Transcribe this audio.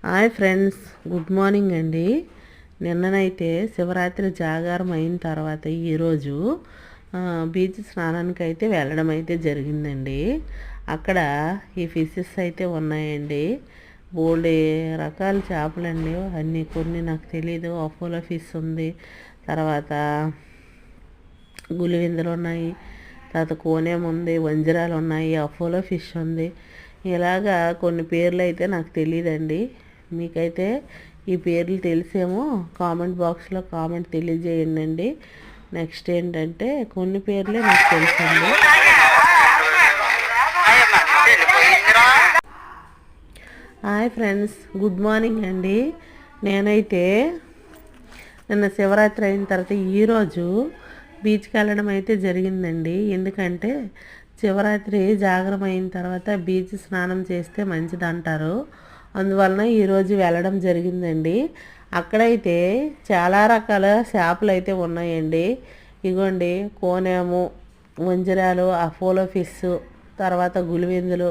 Hi friends, good morning అండి. నిన్ననైతే శివరాత్రి జాగారం అయిన తర్వాత ఈరోజు బీచ్ స్నానానికి అయితే వెళ్ళడం అయితే జరిగిందండి. అక్కడ ఈ ఫిషెస్ అయితే ఉన్నాయండి. బోల్డ్ రకాల చేపలండి. కొన్ని నాకు తెలీదు. అపోలో ఫిష్ ఉంది, తర్వాత గులివిందలు ఉన్నాయి, తర్వాత కోనేం ఉంది, వంజరాలు ఉన్నాయి, అపోలో ఫిష్ ఉంది. ఇలాగా కొన్ని పేర్లు అయితే నాకు తెలియదండి. మీకైతే ఈ పేర్లు తెలిసేమో కామెంట్ బాక్స్లో కామెంట్ తెలియజేయండి. నెక్స్ట్ ఏంటంటే కొన్ని పేర్లే నాకు తెలుసండి. హాయ్ ఫ్రెండ్స్, గుడ్ మార్నింగ్ అండి. నేనైతే నిన్న శివరాత్రి అయిన తర్వాత ఈరోజు బీచ్కి వెళ్ళడం అయితే జరిగిందండి. ఎందుకంటే శివరాత్రి జాగరం అయిన తర్వాత బీచ్ స్నానం చేస్తే మంచిది అంటారు. అందువలన ఈరోజు వెళ్ళడం జరిగిందండి. అక్కడైతే చాలా రకాల చేపలు అయితే ఉన్నాయండి. ఇగోండి, కోనేము, వంజరాలు, అపోలో ఫిష్, తర్వాత గులివెందులు,